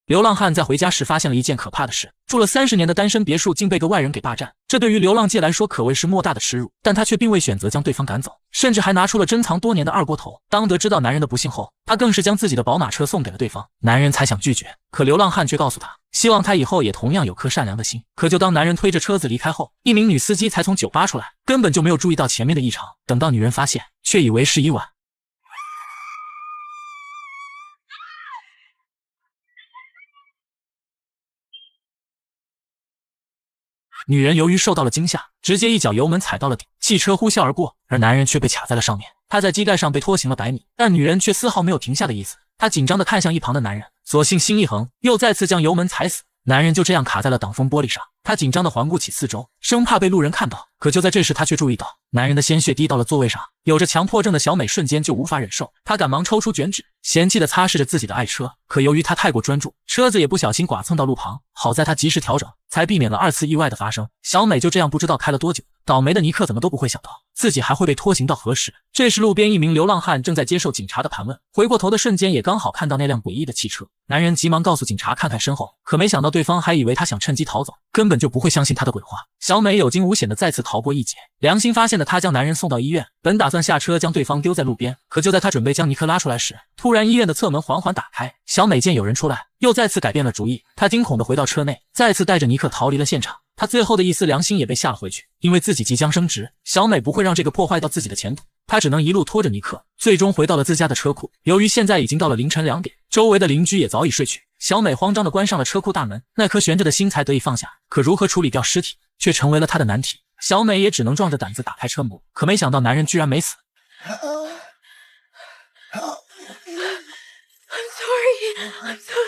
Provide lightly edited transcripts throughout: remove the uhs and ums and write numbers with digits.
流浪汉在回家时发现了一件可怕的事，住了30年的单身别墅竟被个外人给霸占，这对于流浪界来说可谓是莫大的耻辱，但他却并未选择将对方赶走，甚至还拿出了珍藏多年的二锅头。当得知道男人的不幸后，他更是将自己的宝马车送给了对方，男人才想拒绝，可流浪汉却告诉他，希望他以后也同样有颗善良的心。可就当男人推着车子离开后，一名女司机才从酒吧出来，根本就没有注意到前面的异常，等到女人发现，却以为时已晚。女人由于受到了惊吓，直接一脚油门踩到了底，汽车呼啸而过，而男人却被卡在了上面，他在机盖上被拖行了100米，但女人却丝毫没有停下的意思，她紧张地看向一旁的男人，索性心一横，又再次将油门踩死，男人就这样卡在了挡风玻璃上，他紧张地环顾起四周，生怕被路人看到，可就在这时他却注意到，男人的鲜血滴到了座位上，有着强迫症的小美瞬间就无法忍受，她赶忙抽出卷纸，嫌弃地擦拭着自己的爱车，可由于她太过专注，车子也不小心剐蹭到路旁，好在她及时调整，才避免了2次意外的发生。小美就这样不知道开了多久，倒霉的尼克怎么都不会想到，自己还会被拖行到何时。这时路边一名流浪汉正在接受警察的盘问，回过头的瞬间也刚好看到那辆诡异的汽车，男人急忙告诉警察看看身后，可没想到对方还以为他想趁机逃走，根本就不会相信他的鬼话。小美有惊无险的再次逃过一劫，良心发现的她将男人送到医院，本打算下车将对方丢在路边，可就在她准备将尼克拉出来时，突然医院的侧门缓缓打开，小美见有人出来，又再次改变了主意，她惊恐地回到车内，再次带着尼克逃离了现场。她最后的一丝良心也被下了回去，因为自己即将升职，小美不会让这个破坏到自己的前途，她只能一路拖着尼克，最终回到了自家的车库。由于现在已经到了凌晨2点，周围的邻居也早已睡去，小美慌张地关上了车库大门，那颗悬着的心才得以放下，可如何处理掉尸体却成为了她的难题。小美也只能壮着胆子打开车门，可没想到男人居然没死。I'm sorry.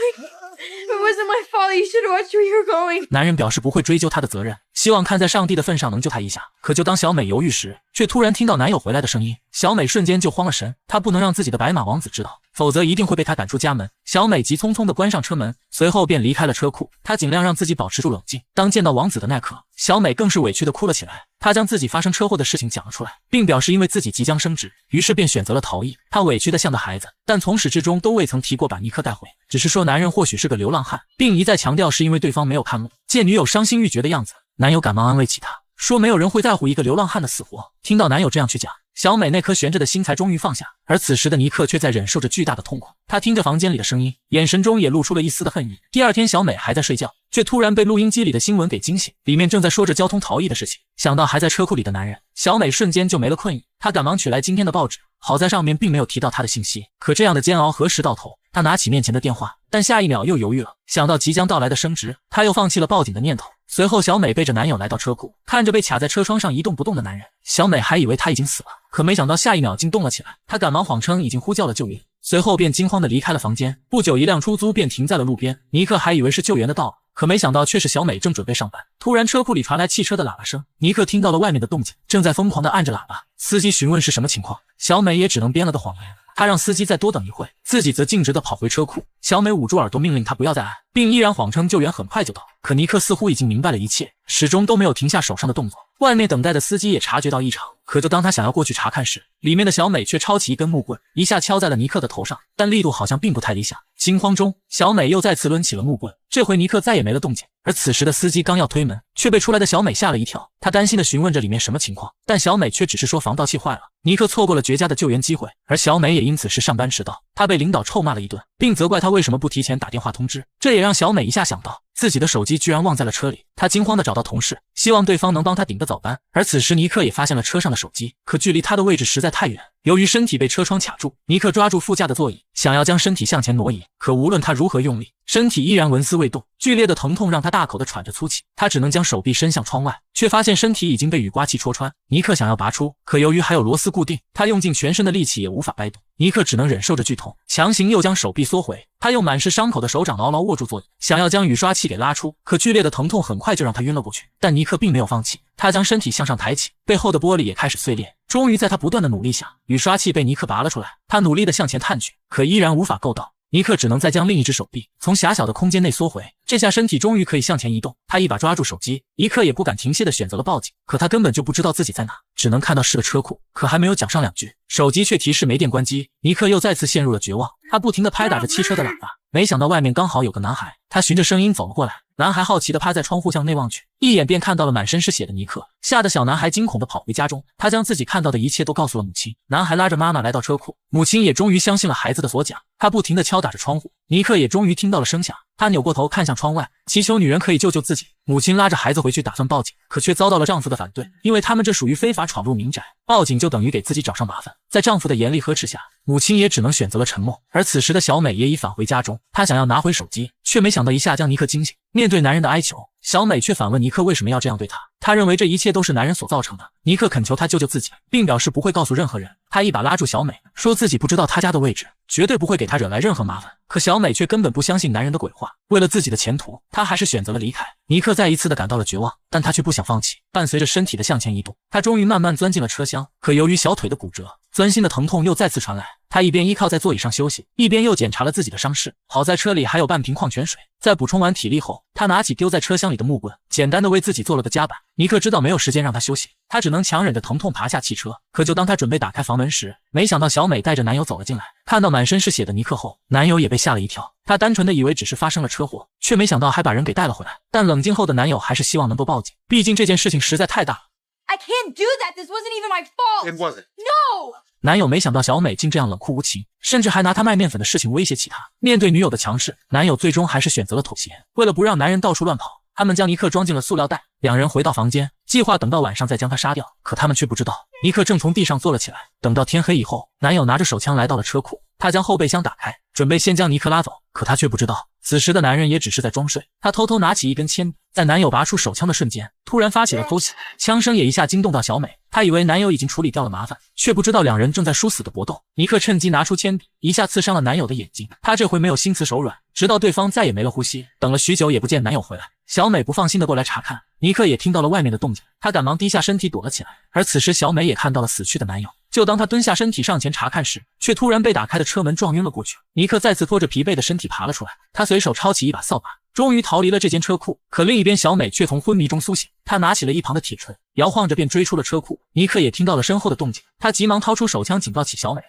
It wasn't my fault. You should watch where you're going. 男人表示不会追究她的责任，希望看在上帝的份上能救她一下。可就当小美犹豫时，却突然听到男友回来的声音，小美瞬间就慌了神，她不能让自己的白马王子知道，否则一定会被他赶出家门。小美急匆匆地关上车门，随后便离开了车库。她尽量让自己保持住冷静。当见到王子的那刻，小美更是委屈地哭了起来。她将自己发生车祸的事情讲了出来，并表示因为自己即将升职，于是便选择了逃逸。她委屈得像个孩子，但从始至终都未曾提过把尼克带回，只是说男人或许是个流浪汉，并一再强调是因为对方没有看路。见女友伤心欲绝的样子，男友赶忙安慰起她，说没有人会在乎一个流浪汉的死活。听到男友这样去讲，小美那颗悬着的心才终于放下，而此时的尼克却在忍受着巨大的痛苦。他听着房间里的声音，眼神中也露出了一丝的恨意。第二天，小美还在睡觉，却突然被录音机里的新闻给惊醒，里面正在说着交通逃逸的事情。想到还在车库里的男人，小美瞬间就没了困意。她赶忙取来今天的报纸，好在上面并没有提到她的信息。可这样的煎熬何时到头？她拿起面前的电话，但下一秒又犹豫了。想到即将到来的升职，她又放弃了报警的念头。随后，小美背着男友来到车库，看着被卡在车窗上一动不动的男人，小美还以为他已经死了，可没想到下一秒竟动了起来。她赶忙谎称已经呼叫了救援，随后便惊慌地离开了房间。不久，一辆出租便停在了路边，尼克还以为是救援的到了，可没想到却是小美正准备上班。突然，车库里传来汽车的喇叭声，尼克听到了外面的动静，正在疯狂地按着喇叭。司机询问是什么情况，小美也只能编了个谎言。她让司机再多等一会，自己则径直地跑回车库。小美捂住耳朵，命令他不要再按，并依然谎称救援很快就到。可尼克似乎已经明白了一切，始终都没有停下手上的动作。外面等待的司机也察觉到异常，可就当他想要过去查看时，里面的小美却抄起一根木棍，一下敲在了尼克的头上，但力度好像并不太理想。惊慌中，小美又再次抡起了木棍，这回尼克再也没了动静。而此时的司机刚要推门，却被出来的小美吓了一跳。他担心地询问着里面什么情况，但小美却只是说防盗器坏了。尼克错过了绝佳的救援机会，而小美也因此是上班迟到。她被领导臭骂了一顿，并责怪她为什么不提前打电话通知。这也让小美一下想到，自己的手机居然忘在了车里。她惊慌地找到同事，希望对方能帮她顶个早班。而此时尼克也发现了车上的手机，可距离他的位置实在太远。由于身体被车窗卡住，尼克抓住副驾的座椅，想要将身体向前挪移，可无论他如何用力，身体依然纹丝未动。剧烈的疼痛让他大口地喘着粗气，他只能将手臂伸向窗外，却发现身体已经被雨刮器戳穿。尼克想要拔出，可由于还有螺丝固定，他用尽全身的力气也无法掰动。尼克只能忍受着剧痛，强行又将手臂缩回。他用满是伤口的手掌牢牢握住座椅，想要将雨刷器给拉出，可剧烈的疼痛很快就让他晕了过去。但尼克并没有放弃，他将身体向上抬起，背后的玻璃也开始碎裂。终于在他不断的努力下，雨刷器被尼克拔了出来。他努力地向前探去，可依然无法够到。尼克只能再将另一只手臂从狭小的空间内缩回，这下身体终于可以向前移动。他一把抓住手机，一刻也不敢停歇地选择了报警。可他根本就不知道自己在哪，只能看到是个车库，可还没有讲上2句，手机却提示没电关机。尼克又再次陷入了绝望，他不停地拍打着汽车的喇叭。没想到外面刚好有个男孩，他循着声音走了过来。男孩好奇地趴在窗户向内望去，一眼便看到了满身是血的尼克，吓得小男孩惊恐地跑回家中。他将自己看到的一切都告诉了母亲。男孩拉着妈妈来到车库，母亲也终于相信了孩子的所讲。他不停地敲打着窗户，尼克也终于听到了声响。他扭过头看向窗外，祈求女人可以救救自己。母亲拉着孩子回去打算报警，可却遭到了丈夫的反对，因为他们这属于非法闯入民宅，报警就等于给自己找上麻烦。在丈夫的严厉呵斥下，母亲也只能选择了沉默。而此时的小美也已返回家中，她想要拿回手机，却没想到一下将尼克惊醒。面对男人的哀求，小美却反问尼克为什么要这样对她。她认为这一切都是男人所造成的。尼克恳求她救救自己，并表示不会告诉任何人。他一把拉住小美，说自己不知道她家的位置，绝对不会给她惹来任何麻烦。可小美却根本不相信男人的鬼话，为了自己的前途，她还是选择了离开。尼克再一次的感到了绝望，但他却不想放弃。伴随着身体的向前移动，他终于慢慢钻进了车厢。可由于小腿的骨折，钻心的疼痛又再次传来。他一边依靠在座椅上休息，一边又检查了自己的伤势。好在车里还有半瓶矿泉水。在补充完体力后，他拿起丢在车厢里的木棍，简单的为自己做了个夹板。尼克知道没有时间让他休息，他只能强忍着疼痛爬下汽车。可就当他准备打开房门时，没想到小美带着男友走了进来。看到满身是血的尼克后，男友也被吓了一跳。他单纯的以为只是发生了车祸，却没想到还把人给带了回来。但冷静后的男友还是希望能够报警，毕竟这件事情实在太大了。I can't do that. This wasn't even my fault. It wasn't. No. 男友没想到小美竟这样冷酷无情，甚至还拿他卖面粉的事情威胁起他。面对女友的强势，男友最终还是选择了妥协。为了不让男人到处乱跑，他们将尼克装进了塑料袋。两人回到房间，计划等到晚上再将他杀掉。可他们却不知道，尼克正从地上坐了起来。等到天黑以后，男友拿着手枪来到了车库，他将后备箱打开，准备先将尼克拉走。可他却不知道，此时的男人也只是在装睡。他偷偷拿起一根铅笔，在男友拔出手枪的瞬间，突然发起了偷袭，枪声也一下惊动到小美。她以为男友已经处理掉了麻烦，却不知道两人正在殊死的搏斗。尼克趁机拿出铅笔，一下刺伤了男友的眼睛。他这回没有心慈手软，直到对方再也没了呼吸。等了许久也不见男友回来，小美不放心的过来查看。尼克也听到了外面的动静，他赶忙低下身体躲了起来。而此时小美也看到了死去的男友。就当他蹲下身体上前查看时，却突然被打开的车门撞晕了过去。尼克再次拖着疲惫的身体爬了出来，他随手抄起一把扫把，终于逃离了这间车库。可另一边，小美却从昏迷中苏醒，她拿起了一旁的铁锤，摇晃着便追出了车库。尼克也听到了身后的动静，他急忙掏出手枪警告起小美。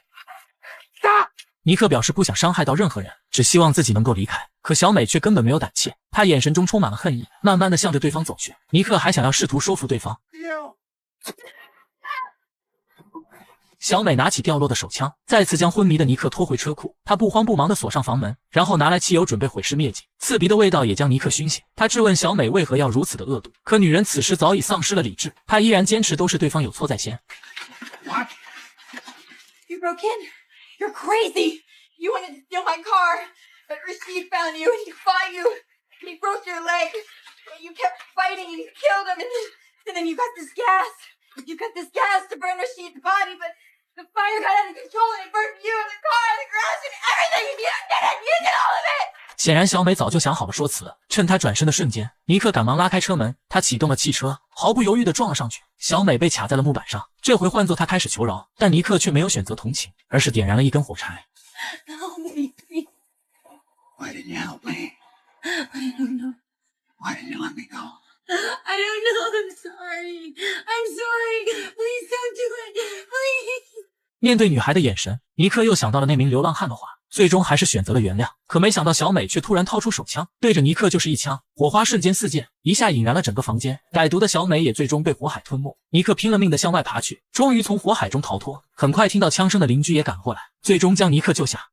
尼克表示不想伤害到任何人，只希望自己能够离开。可小美却根本没有胆怯，她眼神中充满了恨意，慢慢的向着对方走去。尼克还想要试图说服对方。小美拿起掉落的手枪，再次将昏迷的尼克拖回车库。她不慌不忙地锁上房门，然后拿来汽油准备毁尸灭迹。刺鼻的味道也将尼克熏醒。他质问小美为何要如此的恶毒，可女人此时早已丧失了理智，她依然坚持都是对方有错在先。What? You broke in. You're crazy. You wanted to steal my car, but Rashid found you and he fought you. And he broke your leg. And you kept fighting and you killed him. And then you got this gas. You got this gas to burn Rashid's body, but the fire got out of control and it burned you and the car and the garage and everything. And you did it. You did all of it. 显然小美早就想好了说辞，趁她转身的瞬间，尼克赶忙拉开车门，他启动了汽车，毫不犹豫地撞了上去。小美被卡在了木板上，这回换作她开始求饶，但尼克却没有选择同情，而是点燃了一根火柴。Help me, please. Why didn't you help me? I don't know. Why didn't you let me go? I don't know. I'm sorry. I'm sorry. Please don't do it. Please. 面对女孩的眼神，尼克又想到了那名流浪汉的话，最终还是选择了原谅。可没想到小美却突然掏出手枪，对着尼克就是一枪，火花瞬间四溅，一下引燃了整个房间。歹毒的小美也最终被火海吞没。尼克拼了命地向外爬去，终于从火海中逃脱。很快听到枪声的邻居也赶过来，最终将尼克救下。